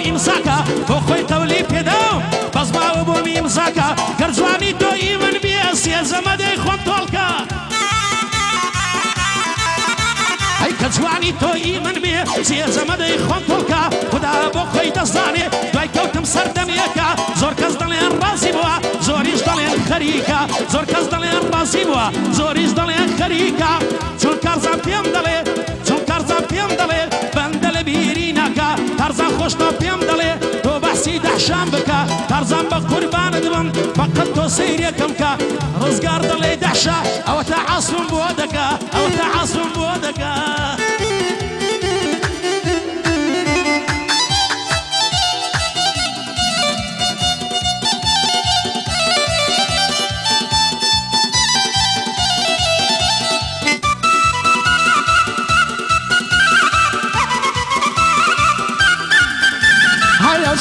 ئیمزاکە بۆ خۆی تەولی پێداوم بەزماوە بۆم ئیمزاکە گەرجوانی تۆی من بێ سێزەمەدەی خۆم تۆڵکە ئەی کە جوانی تۆی من بێ سێزەمەدەی خۆم تۆڵکە خدا بۆ خۆی دەزانێ دوای کەوتم سەردەمیەکە زۆر کەس دەڵێن ڕازی بووە زۆریش دەڵێن خەریکە زۆر کەس دەڵێن ڕازی بووە زۆریش دەڵێن خەریکە چون کارزان پێم دەڵێ چون کارزان پێم دەڵێ بەندە لە بیری ناکە تارزان خۆشتە پێم دەڵێ تۆ بەحسی دەحشان بکە تارزان بە قوربانت بم فەقەت تۆ سەیرێکم کە ڕزگار دەڵێ دەحشا ئەوە تا عاسم بۆ دەکا ئەوە تا عاسم بۆ دەکا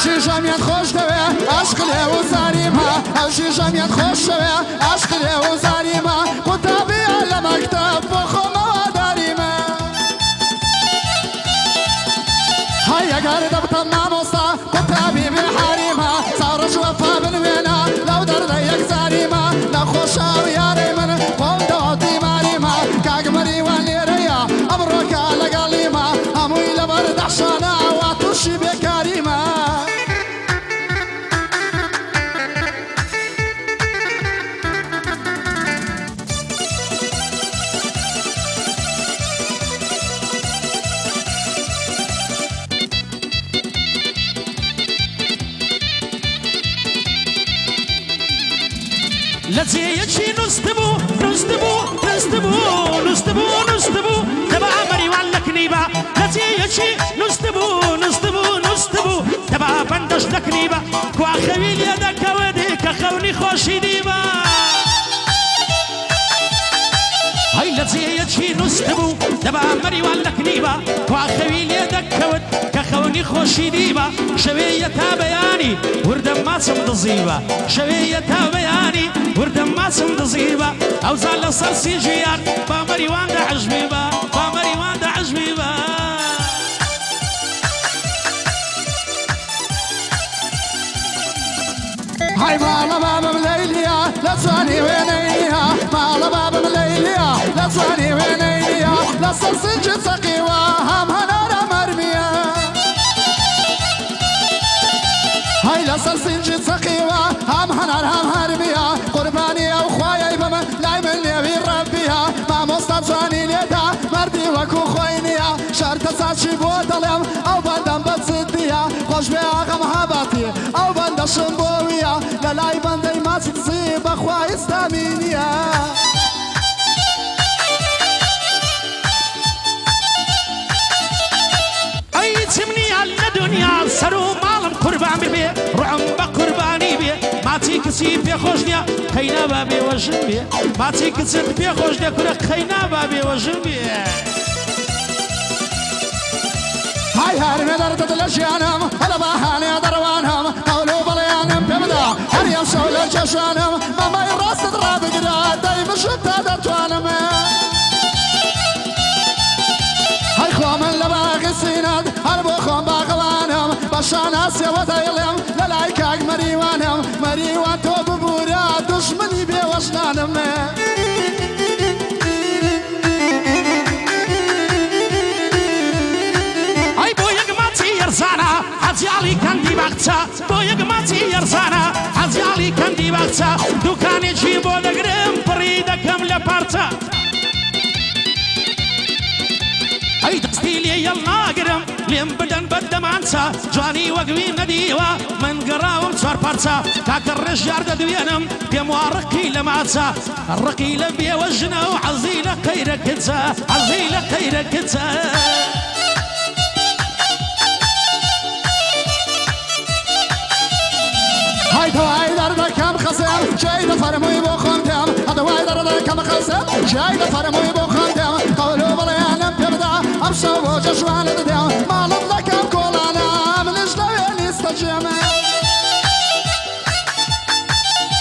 شیشەمیان خۆش دەوێ عەشق لێ و زاریمە ئەو شیشەمیان خۆش دەوێ عەشق لێ و زاریمە قوتابیە لە مەکتەب بۆ خۆمەوە داریمە هەی ئەگەر دەبتەم مامۆستا قوتابی بێ حاریمە چاڕەش وەفا بنوێنە لەو دەردە یەک زاریمە نەخۆشە و یارەی من خۆم دەوە دیماریمە کاگمەریوان لێرەیە ئەمڕۆکە لەگەڵیمە هەمووی لەبەر دەحشانە وا تووشی بێکاریمە لە جێیەکی نووسبوو نووسبوو نووسبوو نووسبوو نووسبوو دەبا مەریوان لە کنیبە لە جێیەکی نووسبوو نووسبوو نووسبوو دەبا بەندەش لە کنیبە کواخەوی لێ دەکەوێت کە خەونی خۆشی دیبە هەی لە جێیەکی نووسبوو دەبا مەریوان لە کنیبە کواخەوی لێ دەکەوت کە خەونی خۆشی دیبە شەوەیە تا بەیانی وردە ماچم دزیبە شەوەیە تا بەیانی وردە ماچم دزیبە ئەوزان لە سەر سیژیان با مەریوان دەعژمیبە با مەریوان دەعژمیبە هاي مالا بابم ليليا لا تصاني وينيها مالا بابم ليليا لا تصاني وينيها لا صرصج سقيوة هم هنارا مرمية هاي لا صرصج سقيوة هم هنار هم هرمية قرباني او خوايا بمن لاي من ليبي ربيها ما مستبجاني ليدا مردي وكو خوينيا شرط ساتشي بودلم او بندم بتصديها خوش بي اغم هباتي او بندشم بويا للاي بندي ما تتصيب اخواي استامينيا اي تمني على الدنيا سرو مالم قربان بي رعم بقرباني بي ما تيكسي في خوشنيا خينا بابي وجن بي ما تيكسي في خوشنيا كرك خينا بابي وجن بي هاي هارمي درد دلشيانم هلا باهاني دروانهم قولوا بليانم بمدا هر يمشوا لجشانم ماما يراس دراب قدا دايم شتا درتوانم هاي خوامن لباقي سيناد هربو خوام باقوانم باشان اسيا ودايلم للايكاق مريوانم مريوان تو ببورا دشمني بيوشنانم حەزیاڵی کەندی باخچە بۆ یەک ماچی یەرزانە حەزیاڵی کەندی باخچە دوکانێکی بۆ دەگرم پڕی دەکەم لە پارچە ئەی دەستی لێ یەڵ ناگرم لێم بدەن بەدەمانچە جوانی وەگوی نەدیوە من گەڕاوم چوار پارچە کاکە ڕێژیار دەدوێنم پێم وا ڕقی لە ماچە ڕقی لە بێوە ژنە و حەزی لە قەیرە کچە حەزی لە قەیرە کچە هاي دواي درد كم خسر جاي دفرمي بو خندم دواي درد كم خسر جاي دفرمي بو خندم قولوا بليانم ببدا امشوا وجشوان ددم مال لكم كولانا من جلوي استجم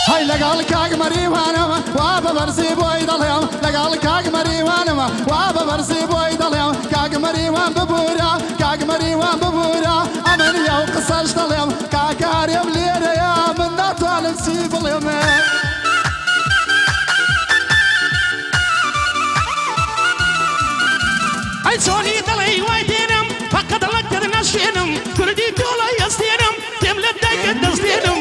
هاي لقال كاق مريوانم وابا برزي بوي دلهم لقال كاق مريوانم وابا برزي بوي دلهم كاق مريوان ببورا كاق مريوان ببورا امن يو قصر ئێستاش دەڵێم کاکارێم لێرەیە من ناتوانم چی بڵێم ئەی چۆنی دڵی وای دێنم فەقەت لەکتر نەشێنم کوردی تۆڵی ئەستێنم تێم لە دایکت دەستێنم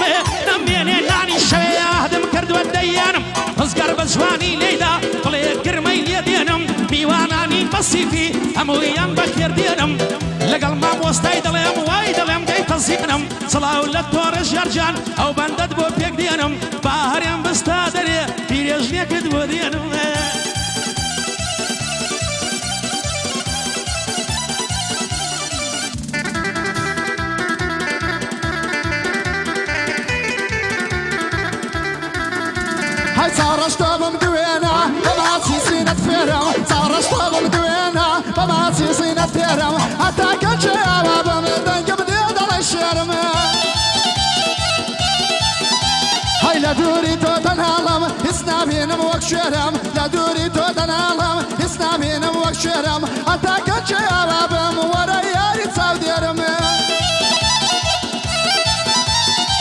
نەمێنێ نانی شەوەیە هەدم کردووە دەیانم ڕزگار بە جوانی لێدا بڵێ گرمەی لێ دێنم میوانانی مەسیفی هەموویان بەخێر دێنم لەگەڵ مامۆستای دەڵێم وای دەڵێم دەی تەزیێنم سڵاو لە تۆڕە ژێرجان ئەو بەندەت بۆ پێک دێنم با هەرێم بستا دەرێ پیرێژنێکت بۆ دێنم هاي چاڕەشتە بم دوێنە بەماچی سینەت فێرم چاڕەشتە بم دوێنە بەماچی سینەت فێرم هەتا کەچێوە بم دەنگم دێ دەڵێ شێرم هاي لە دووری تۆ تەنهاڵم هیچ نابینم وەک شێرم لە دووری تۆ تەنهاڵم هیچ نابینم وەک شێرم هەتا کەچێوە بم وەرە یاری چاودێرم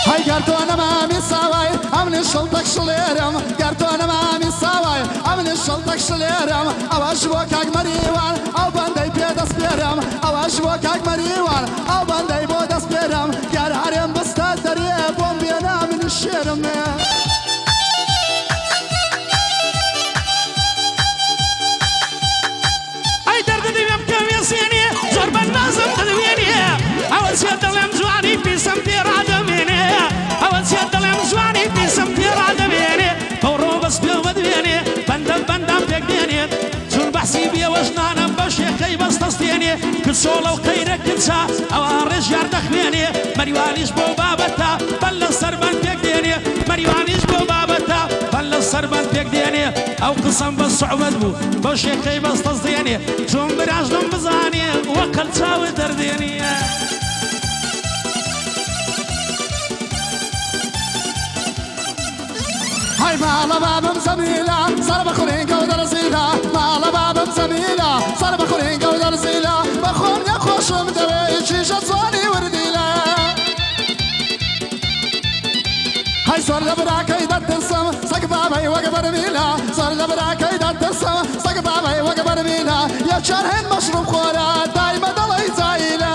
هاي گەر تۆ نەمامی ساوای ئەمنی شڵتەک شڵێرم گەر تۆ نەمامی ساوای ئەمنی شڵتەک شڵێرم ئەوەش بۆ کاک مەریوان ئەو بەندەی پێ دەست پێرم ئەوەش بۆ کاک مەریوان ئەو بەندەی بۆ دەست پێرم گەر هەرێم بستە دەرێ بۆم بێنا منی شێرم ئەی دەردەدەوێم کە وێسێنێ زۆر بەنازم دەدەوێنێ ئەوە چێ دەڵێم جوانی پیسم تێڕادەمێنێ ئەوە چێ دەڵێم جوانی پیسم تێڕادەمێنێ ئەوڕۆ بەس پێوە دوێنێ بەندەم بەندام پێک دێنێ چون بەحسی بێوەژنانم بە شێخەی بەستەستێنێ کچۆڵە و قەیرە کچە ئەوە ڕێژیار دەخوێنێ مەریوانیش بۆ بابەتە بەل لە سەربەن پێک دێنێ مەریوانیش بۆ بابەتە بەل لە سەربەن پێک دێنێ ئەو قسەم بە سوعبەت بوو بۆ شێخەی بەستەست دێنێ چۆن براژدم بزانێ وەک کەلچاوە دەردێنێ هاي ماڵە بابم زەمیلە سەر بە خوڕینگە و دەرزیلە ماڵە بابم زەمیلە سەر بە خوڕینگە و دەرزیلە بە خۆم نەخۆشم دەوێ چیشە جوانی وردیلە هاي زۆر لە براکەی دەترسم سەگ بابەی وەک بەرمیلە زۆر لە براکەی دەترسم سەگ بابەی وەک بەرمیلە یەکچار هێن مەشروب خۆرە دایمە دەڵی جایلە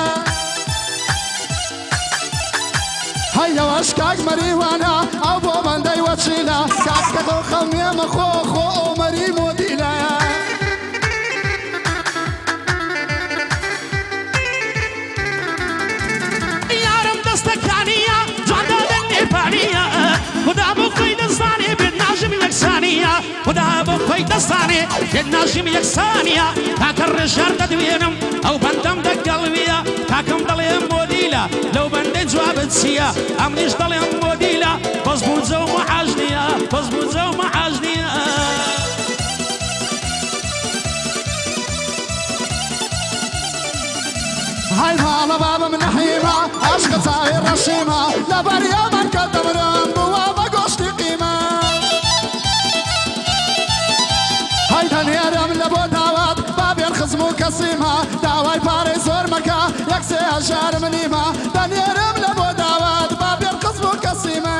هاي ئەوەش کاک مەریوانە ئەو بۆ بەندەی وەچیلە کاککە تۆ خەمێمە خۆ خۆ ئەو مەری مۆدیلە یارم دەستەکانیە جوادادن نێپانیە خدا بۆ خۆی دەزانێ بێت ناژم یەکسانیە خدا بۆ خۆی دەزانێ بێت ناژم یەکسانیە کاکە ڕێژار دەدوێنم ئەو بەندەم دەگەڵویە کاکەم دەڵێم مۆدیلە لەو بەندەی جوابت چییە ئەمنیش دەڵێم مۆدیلە بەس بووجە و مەحاژ نییە بەس بووجە و مەحاژ نییە هاي ماڵە بابم نەحیمە عاشقە چاوی ڕەشیمە لەبەر یامان کە دەمرم بووە بە گۆشتی قیمە هاي دەنێرم لە بۆ داوات بابێن خزم و کەسیمە داوای پارەی زۆر مەکە یەکسێ هەژار منیمە دەنێرم لە بۆ داوات بابێن خزم و کەسیمە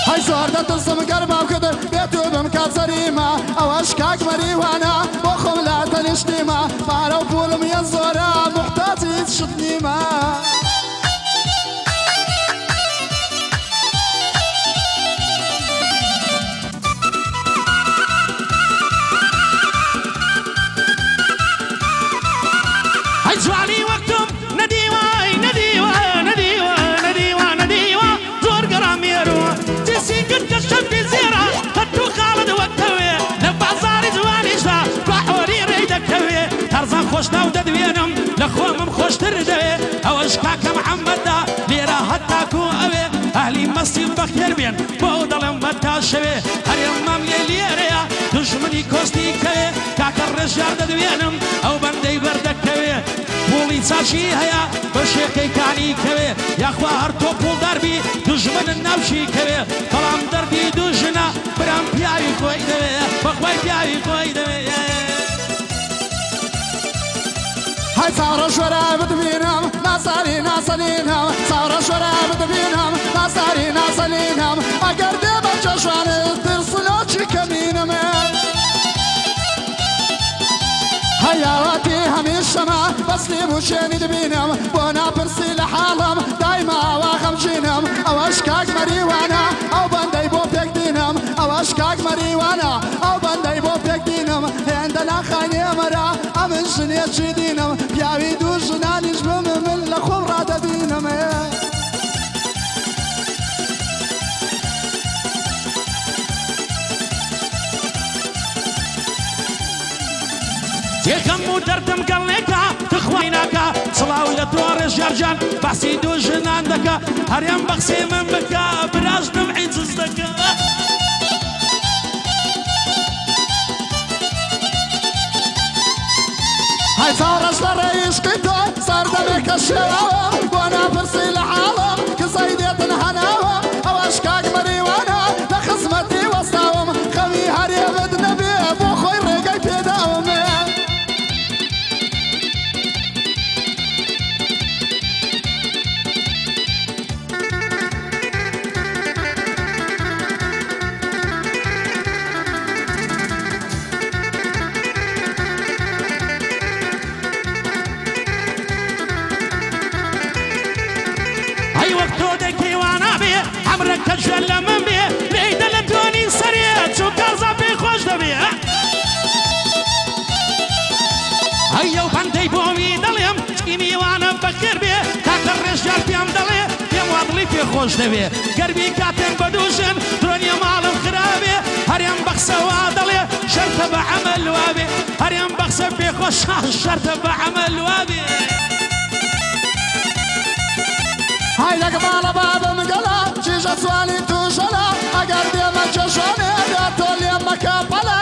هاي زۆر دەترسم گەر باوکدر بێت و بم کات زەریمە ئەوەش کاک مەریوانە بۆ خۆم لا تەنیشتیمە پارە و پوڵم یە زۆرە موحتاجی هیچ شت نیمە هاي جوانی وەکتم نەدیوای نەدیوە نەدیوە نەدیوە نەدیوە زۆر گەڕامێرەوە جێسی گرکە شەمپی زێرە هەتو خاڵت وەکتەوێ لە بازاری جوانیشدا باحۆری ڕێی دەکەوێ تەرزان خۆش ناو دەدوێنم لە خۆمم خۆشتر دەوێ ئەوەش کاکە محەممەددا لێرە هەتاکو ئەوێ ئەهلی مەسیل بەخێر بێن بۆ دەڵێم بەتا شەوێ هەرێممەم لێ لێرەیە دژمنی کۆستی کەوێ کاکە ڕێژار دەدوێنم ئەو بەندەی بەردەکەوێ پوڵی چاچی هەیە بە شێکەی کانی کەوێ یاخوا هەر تۆ پوڵ دەربی دژمنن ناوشی کەوێ بەڵام دەردی دوژنە برام پیاوی خۆی دەوێ بەخوای پیاوی خۆی دەوێ هاي صار شورا بدبينهم ناصري ناصرينهم صار شورا بدبينهم ناصري ناصرينهم اگر دي بجشوان ترسلوچي كمينهم هياواتي هميشه ما بس لي بوشيني دبينهم وانا برسي لحالهم دايما واخم جينهم او اشكاك مريوانا او بندي بو بيك دينهم او اشكاك مريوانا او بندي بو بيك دينهم عندنا خاني مرا امن شنيت شدينهم بياوي دو جناني جبم من لخبرة دبينهم تێکەم و دەردم گەڵێکە تخوایناکە سڵاو لە تۆڕێ ژێرجان باسی دوو ژنان دەکە هەریان بەخسێ من بکە برازنم عیجز دەکە هاي صارش لرئيس قطع صار دمك الشراوة وانا برسي لحالهم كصيدية هناوة او اشكاك مريوانا لخصمتي وسطاهم خوي هاري بدنا بيه بو خوي رقاي بيداهم عمرك تجلى من بيه ليد لتوني سريع شو كازا في خوش دبيه هيا وبندي بومي دليم سكيني وانا بخير بيه كاكر رجال بيام دليه بيام واضلي في خوش دبيه قربي كاتن بدوشن درونيا مالم خرابي هريم بخسا وادليه شرط بعمل وابي هريم بخسا في خوش شرط بعمل وابي هاي لك مالا بابا مقلا جيجا سوالي توشلا اگر دي ما جشاني اداتو ليما كابلا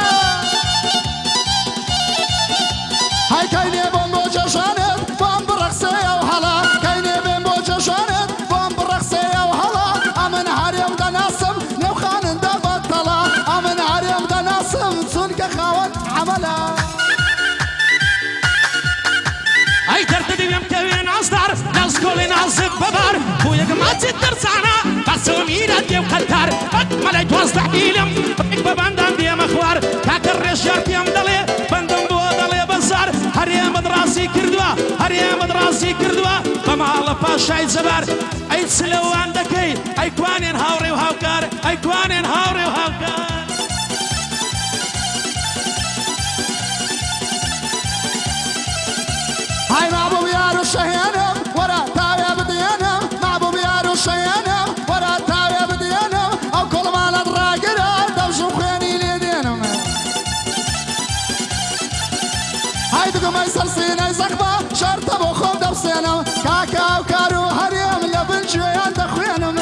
هاي كايني بومبو جشاني بوم برقصي او هلا كايني بومبو جشاني بوم برقصي او هلا امن هاريم دناسم نوخان دا بطلا امن هاريم دناسم سنك خاوت عملا اي ترتدي بيمكوين اصدار ناس كولين عزب ببار ويا جماعة الدرسانة بسوا ميرات يوم خلتار ملاي توزع بيلم ببندان دي مخوار كاكر رجار بيام دلي بندم بو دلي بزار هريا مدراسي كردوا هريا مدراسي كردوا بمعال باشاي زبار اي تسلو عندكي اي كوانين هاوري وهاوكار اي كوانين هاوري وهاوكار هاي معبوب يارو الشهيانم ورا تاوية بديانم معبوب يارو الشهيانم ورا تاوية بديانم او كل ما لدراقنا دوشو خياني ليدينم هاي دقم اي سلسين اي زخبة شرطة بخوب دبسينم كاكا وكارو هريم لبن شويان دخوينم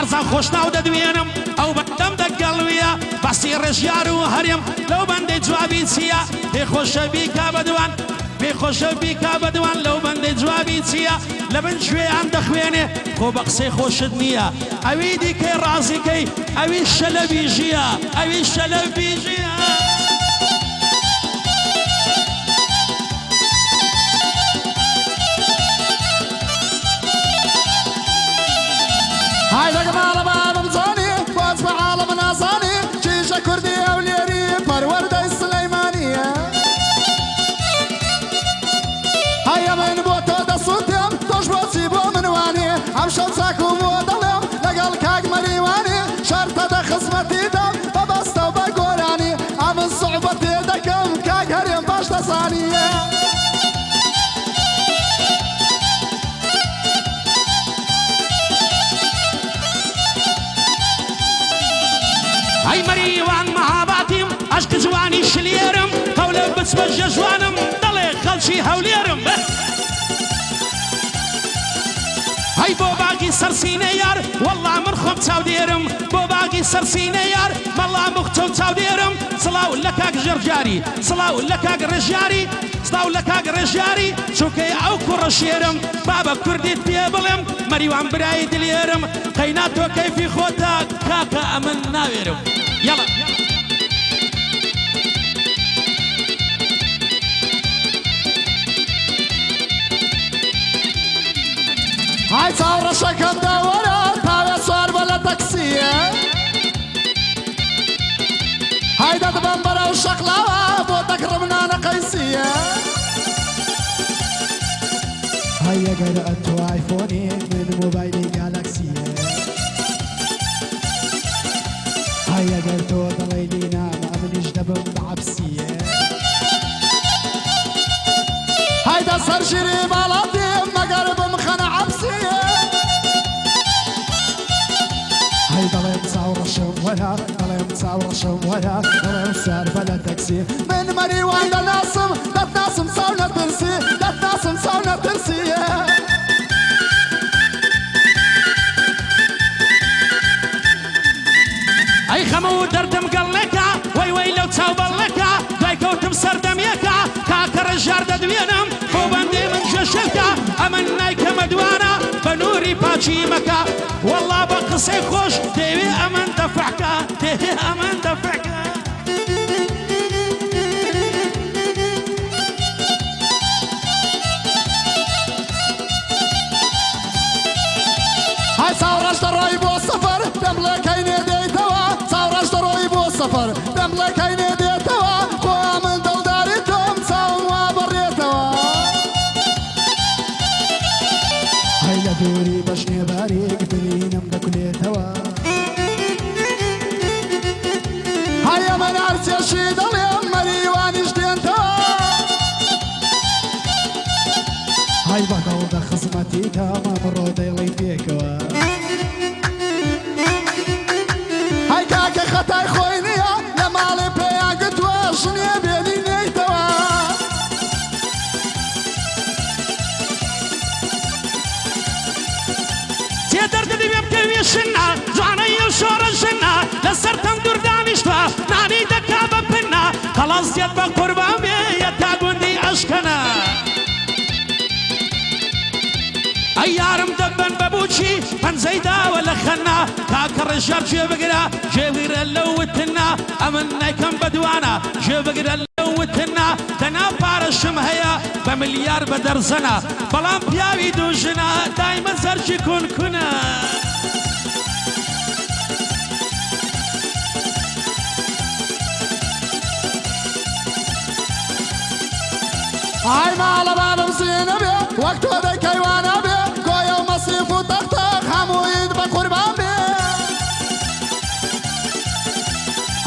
ترزا خوشنا وددوينم او بدم دقلويا بسي رجيارو هريم لو بندي جوابي تسيا بخوش بيكا بدوان بخوش بيكا بدوان لو بندي جوابي تسيا لبن شوي عند خويني خو بقسي خوش دنيا اوي دي كي رازي كي اوي الشلبي جيا اوي الشلبي جيا هاي لك مالا بابا مزاني واصبح عالم ناصاني جيشة كردية وليري فروردة السليمانية هيا من بوتو دا صوتيم توش بوصيبو من واني عمشان ساكو بوضلم لقل كاك مريواني شرطة دا خصمتي دم ببسطة وبقوراني عمل صعوبتي دا كم كاك هريم باش دا ثانية هاي مريوان مع بعضهم اشك جواني شليرم قولة دەست بە ژەژوانم دەڵێ خەڵکی هەولێرم هەی بۆ باگی سەرسینە یار وەڵا من خۆم چاودێرم بۆ باگی سەرسینە یار مەڵا مختە و چاودێرم سڵاو لە کاک ژەرجاری سڵاو لە کاک ڕێژیاری سڵاو لە کاک ڕێژیاری چووکەی ئەو کوڕە شێرم بابە کوردیت پێ بڵێم مەریوان برایی دلێرم قەینا تۆ کەیفی خۆتە کاکە ئەمن ناوێرم یەڵە هاي چاوڕەشەکەم داوەرە تاوێ سوار بە لە تەکسیە هاي دەدبەم بەرەو شەقلاوە بۆ دەکڕمنانە قەیسیە هاي ئەگەر ئەتۆ ئایفۆنی من مۆبایلی گالاکسیە هاي ئەگەر تۆ دەڵێی دینامە منیش دەبم بە عەبسیە هاي دە سەر ژیری باڵاتیم مەگەر بمخەنە عەبسیە هاي دەڵێم چاوڕەشم وەرە دەڵێم چاوڕەشم وەرە دەڵێم سوار بە لە تەکسی من مەریوان دەناسم دەتناسم چاو نەترسی دەتناسم چاو نەترسیە ئەی خەمە و دەردم گەڵێکە وەی وەی لەو چاو بەڵێکە دوای کەوتم سەردەمیەکە کاکە ڕێژار دەدوێنم بۆ بەندێ من ژەشەکە ئەمن نایکەمە دوانە بە نووری پاچی مەکە وەڵا بە قسەی خۆش دەوێ ئەمن دەفعکە دەوێ ئەمن دەفعکە هاي چاوڕەش دەڕۆی بۆ سەفەر دەمڵێکەی نێدەیتەوە چاوڕەش دەڕۆی بۆ سەفەر دەمڵێکەی نێدێتەوە خۆ من دڵداری تۆم چاوم وا بەڕێتەوە هاي لە دووری بە ژنێبارێک برینم دەکولێتەوە هاي ئەمە نارچێشی دەڵێم مەریوانیش دێنتەوە هاي بەگەڵ دە خزمەتی تامە بڕۆ دەیڵی پێکەوە هاي کاکە خەتای خۆی نییە لە ماڵێ پێیان گوتووە ژنێ بێنی نێیتەوە تێ دەردەدی بێ بکەوێ شنە جوانەی ئەو شۆڕە ژنە لەسەر تەم دوور دانیشتوە نانی دەکا بە پنە قەڵەزیەت بە قوربان بێ یەتا گوندی ئەشکەنە ئەی یارم دەبەن بەبووچی پەنجەی داوە لە خەنە کاکە ڕێژار گوێبگرە گوێبگرە لەو وتنە ئەمن نایکەم بەدوانە گوێبگرە لەو وتنە دەنا پارەشم هەیە بە ملیار بە دەرزەنە بەڵام پیاوی دووژنە دایمە زەرجی کونکونە هاي ماڵە بابم زیێنە بێ وەک تۆ دەیکەیوانە بێ گۆیە و مەسیف و تەختەق هەموویت بە قوربان بێ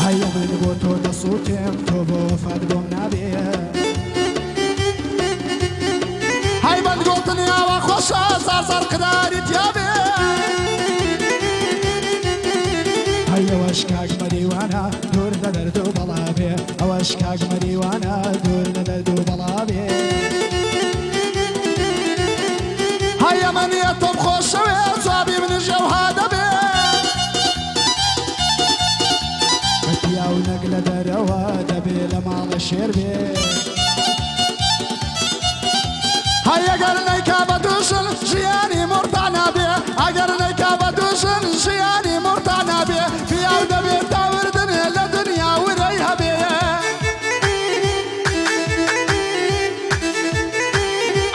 هاي من بۆ تۆ دەسووتێم تۆ بۆ وەفات بۆم نابێ هاي بەندگوتنی ئاوا خۆشە زار قداری تیا بێ هاي ئەوەش کاک مەریوانە دوور لە دەرد و بەڵا بێ ئەوەش کاک مەریوانە دوور لە دەرد و بەڵا بێ هاي ئەمە نیەتۆم خۆشەوێ جوابی منیش ئەوها دەبێ بە پیا و نەک لە دەرەوە دەبێ لە ماڵە شێر بێ هاي ئەگەر نەیکا بە دووشن ژیانی مرتا نابێ ئەگەر نەیکا بە دووشن ژیانی مرتا نابێ پیا و دەبێت تاوردنێ لە دنیا ورەی هەبێ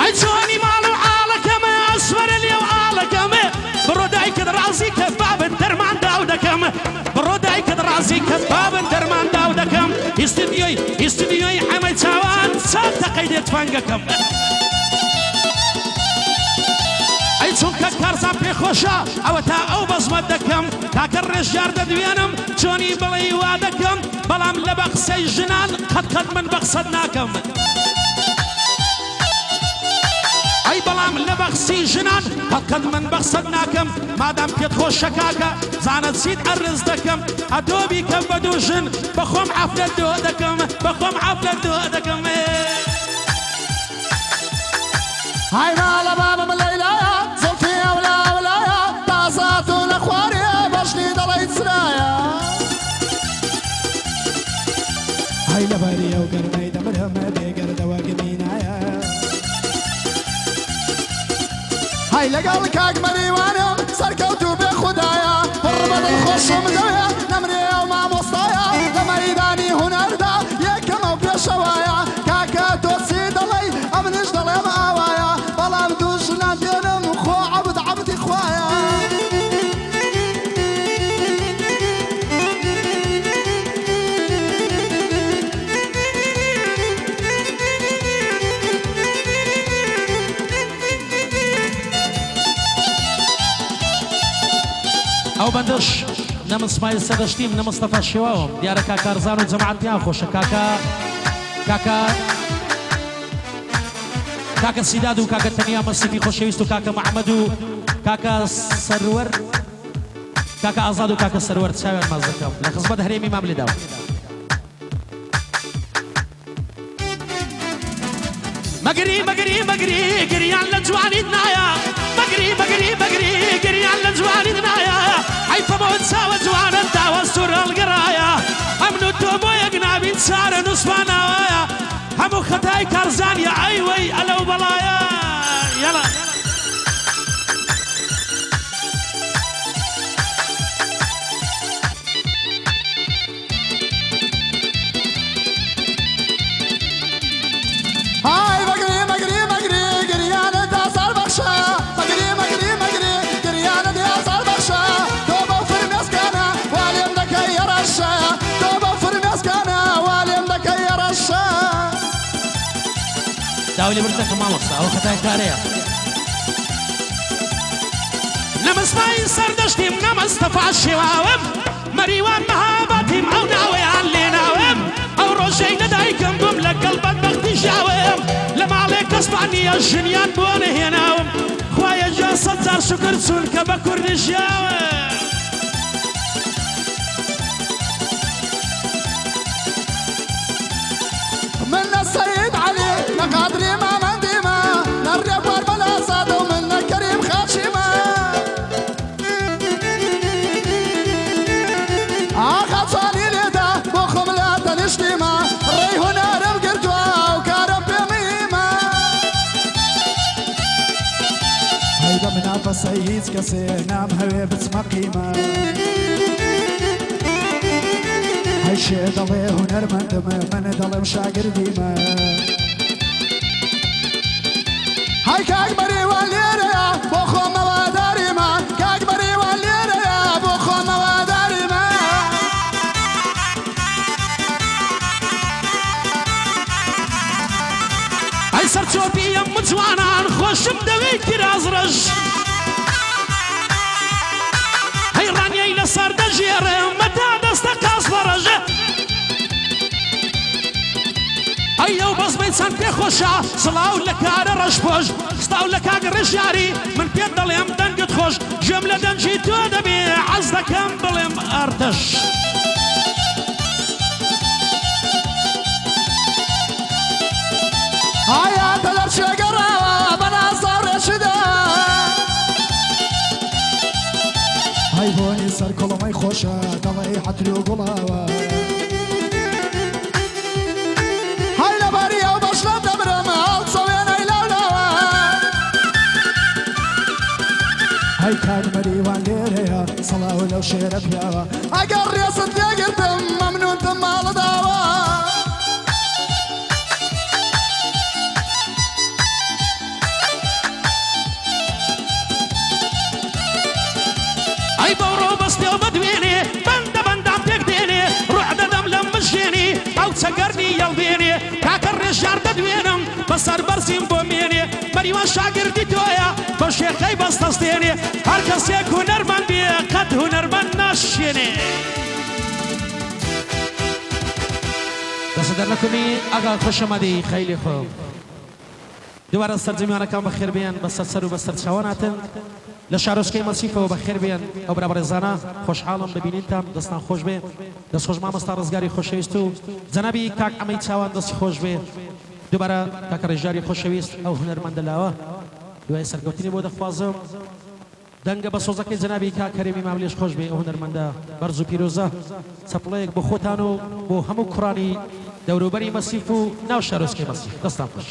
ئەی چۆنی ماڵ و ئاڵەکەمە ئەسوەرە لێو ئاڵەکەمە بڕۆ دایکت ڕازی کە بابن دەرمان داو دەکەم بڕۆ دایکت ڕازی کە بابن دەرمان داو دەکەم ئیستودیۆی ئەمەی چاوان چەند دەقەی دێت فەنگەکەم ئەی چونکە کارزان پێخۆشە ئەوە تا ئەو بەزمە دەکەم کاکە ڕێژار دەدوێنم چۆنی بڵێ وا دەکەم بەڵام لە بە قسەی ژنان قەت من بە قسەت ناکەم ئەی بەڵام لە بە قسەی ژنان هەڵقەت من بەخسەد ناکەم مادام پێت خۆش شەکاکە زانت چیت عەرز دەکەم ئەدۆبی کەم بە دووژن بەخۆم حەفلەت دۆ دەکەم بەخۆم حەفلەت دۆ دەکەم هاي مالا بابا ليلايا زلتي ولا ولايا طاسات ونخواريا بشني ضليت سرايا هاي لباريا وقرني دمرهم بيقر دواقمينايا هاي لقال كاك مريوانا سركوتو بخدايا فرمد الخش ومزويا نمري وما مصايا لما يداني هنر دا يكمو بشوايا كاكا توسيد الله امنش ضلي معاوايا بلا بدوش نادينم خو عبد عبدي خوايا ئەو بەندش نەمسمای سەدەشتیم نەمستەفا شێواوم دیارە کاکارزان و جەماعەت پیان خۆشە کاکە سیداد و کاکە تەنیا مەسیفی خۆشەویست و کاکە محەممەد و کاکە سەروەر کاکە ئازاد و کاکە سەروەر چاویان ماز دەکەم لە خزمەت هەرێمی مام لێداوە مەگری مەگری مەگری گریان لە جوانیت نایە مەگری مەگری مەگری گریان لە جوانیت نایە حیفە بۆ چاوە جوانت داوە سوور هەڵگەڕایە ئەمن و تۆ بۆ یەک نابین چارە نووسماناوایە هەموو خەتای کارزانیە ئەیوەی ئەلەو بەڵایە یەڵە هاي مقري مقري مقري قريانة داسار بخشا مقري مقري مقري قريانة داسار بخشا توبة في المسكنة واليم دكي رشا توبة في المسكنة واليم دكي رشا داولی بردەکە ماڵەسا ئەو خەتای کارەیە نەمەسمای سەردەشتیم نەمەستەفا شێواوم مەریوان مەهابەتیم ئەو ناوەیان لێناوم ئەو ڕۆژەی لەدایکم بووم لەگەڵ بەدبەختی ژاوم لە ماڵێ کەسمان نییە ژنیان بۆ نەهێناوم خوایە جا سەد جار شوکر چوون کە بە کوردی ژیاوم من السيد علي لقادري ما منديما نريب والبلا صاد ومن كريم خاشمة خاصاني ليدا بوخم لا تنشتيما ريهنا رب قرتوا وكارب بميمة هيدا من عفا سيد كسي نام هوي بسمى قيمة هالشي ضلي هنرمند من ضلي مشاقر ديما هاي كاكبري والليريا بوخو مواداري ما كاكبري والليريا بوخو مواداري ما هاي سەرچۆپی ئەم جوانان خۆشم دەوێ کرازڕژ هەی ڕانیەی لەسەر دەژێڕێم مەتا دەستە قاس بەڕەژە ئەی ئەو بەزمەی چەند پێ خۆشە سڵاو لە کارە ڕەشپۆش ستاو لە کاک ڕێژیاری من پێت دەڵێم دەنگت خۆش گوێم لە دەنجی تۆ دەبێ عەز دەکەم بڵێم ئەردەش هاي تدر شقرا بنا صار رشدا هاي بوني سر كل ما يخوشا دلي حتري وقلاوة هاي لباريا وبشرب دمرم الصوين هاي لولاوة هاي كان مريوان ليريا صلاة لو شيرت ياوا اقر يا صديق الدم ممنون ثم على داوا ئەی بەڕۆ بەستێ و بەدوێنێ بەندە بەندام تێک دێنێ ڕوح دەدەم لەم مژێنێ ئەو چەگەرنی یەڵبێنێ کاکە ڕێژار دەدوێنم بەسەر بەرزیم بۆ مێنێ مەریوان شاگردی تۆیە بە شێخەی بەستەستێنێ هەر کەسێک هونەرمەند بێ قەت هونەرمەند ناشێنێ دەستە دەرنەکەمی ئەگا خۆشەمەدی خەیلی خۆ دوباره سرجەمیانەکان بەخێر بێن بەسەر سەر و بەسەر چاواناتن لە شارۆچکەی مەسیفەوە بەخێر بێن ئەو برابەڕێزانە خۆشحاڵم ببینینتان دەستان خۆش بێ دەست خۆش مامۆستا ڕزگاری خۆشەویست و جەنابی کاک ئەمەی چاوان دەستی خۆش بێ دوباره کاکە ڕێژاری خۆشەویست ئەو هونەرمەندە لاوە دوای سەرکەوتنی بۆ دەخوازم دەنگە بە سۆزەکەی جەنابی کاک کەریمی ماملێش خۆش بێ ئەو هونەرمەندە بەرز و پیرۆزە چەپڵەیەک بۆ خۆتان و بۆ هەموو کوڕانی دەوروبەری مەسیف و ناو شارۆچکەی مەسیف دەستان خۆش